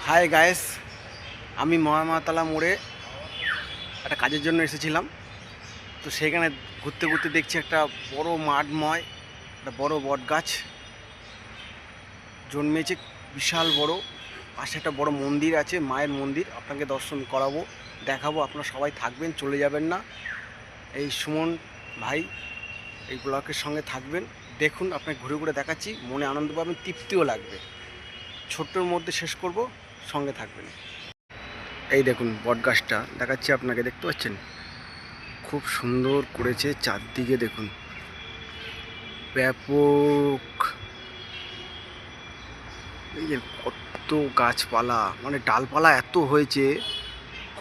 Hi guys, আমি মহামাতালা মোড়ে একটা কাজের জন্য এসেছিলাম। তো সেখানে ঘুরতে ঘুরতে দেখছি একটা বড় মাঠময় একটা বড় বট গাছ জন্মেছে, বিশাল বড়। পাশে একটা বড় মন্দির আছে, মায়ের মন্দির। আপনাকে দর্শন করাবো, দেখাবো। আপনারা সবাই থাকবেন, চলে যাবেন না। এই সুমন ভাই এই ব্লকের সঙ্গে থাকবেন, দেখুন। আপনাকে ঘুরে ঘুরে দেখাচ্ছি, মনে আনন্দ পাবেন, তৃপ্তিও লাগবে। ছোট্টর মধ্যে শেষ করব, সঙ্গে থাকবেন। এই দেখুন বট গাছটা দেখাচ্ছি আপনাকে, দেখতে পাচ্ছেন? খুব সুন্দর করেছে, চারদিকে দেখুন ব্যাপক। এই যে কত গাছপালা, মানে ডালপালা এত হয়েছে,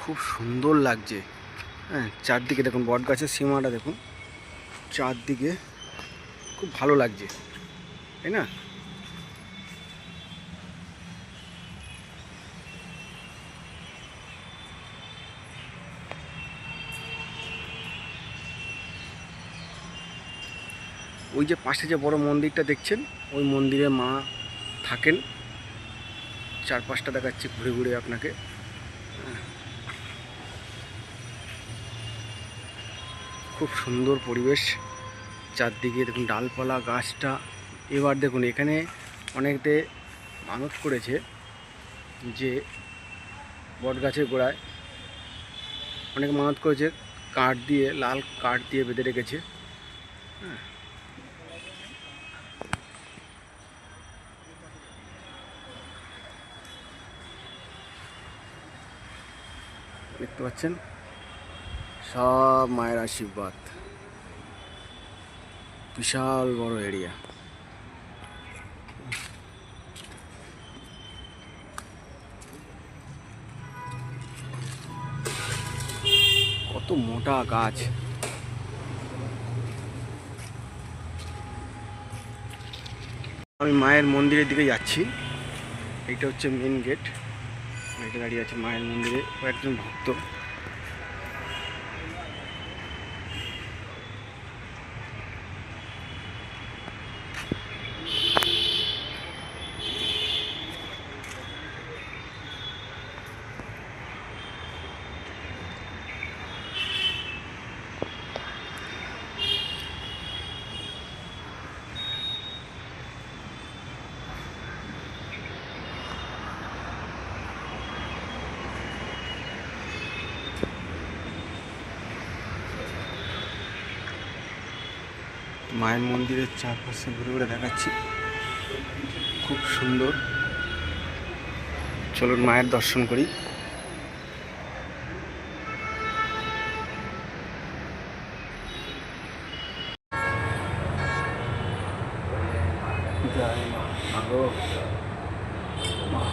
খুব সুন্দর লাগছে। হ্যাঁ, চারদিকে দেখুন বট গাছের সীমাটা দেখুন, চারদিকে খুব ভালো লাগছে, তাই না? ওই যে পাশে যে বড় মন্দিরটা দেখছেন, ওই মন্দিরে মা থাকেন। চারপাশটা দেখাচ্ছি ঘুরে ঘুরে আপনাকে। খুব সুন্দর পরিবেশ, চারদিকে দেখুন ডালপালা গাছটা। এবার দেখুন এখানে অনেকে মানত করেছে যে বট গাছের গোড়ায় অনেকে মানত করেছে, কাঠ দিয়ে, লাল কাঠ দিয়ে বেঁধে রেখেছে। হ্যাঁ, দেখতে পাচ্ছেন, সব মায়ের আশীর্বাদ। বিশাল বড় এরিয়া। কত মোটা গাছ। আমি মায়ের মন্দিরের দিকে যাচ্ছি। এইটা হচ্ছে মেন গেট। এটা দাঁড়িয়ে আছে মায়ের মন্দিরে কয়েকজন ভক্ত। মায়ের মন্দিরের চারপাশে ঘুরে ঘুরে দেখাচ্ছি, খুব সুন্দর। চলুন মায়ের দর্শন করি। জয় মা গো, মা।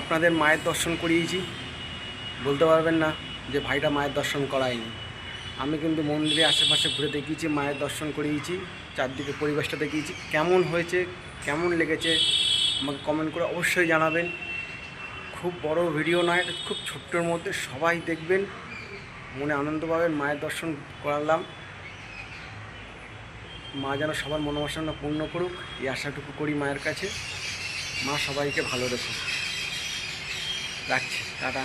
আপনাদের মায়ের দর্শন করিয়েছি, বলতে পারবেন না যে ভাইটা মায়ের দর্শন করায়নি। আমি কিন্তু মন্দিরের আশেপাশে ঘুরে দেখিয়েছি, মায়ের দর্শন করিয়েছি, চারদিকে পরিবেশটা দেখিয়েছি। কেমন হয়েছে, কেমন লেগেছে আমাকে কমেন্ট করে অবশ্যই জানাবেন। খুব বড় ভিডিও নয়, খুব ছোট্টর মধ্যে, সবাই দেখবেন, মনে আনন্দ পাবেন। মায়ের দর্শন করালাম, মা যেন সবার মনোবাসনা পূর্ণ করুক, এই আশাটুকু করি মায়ের কাছে। মা সবাইকে ভালো রেখো। রাখছি, টাটা।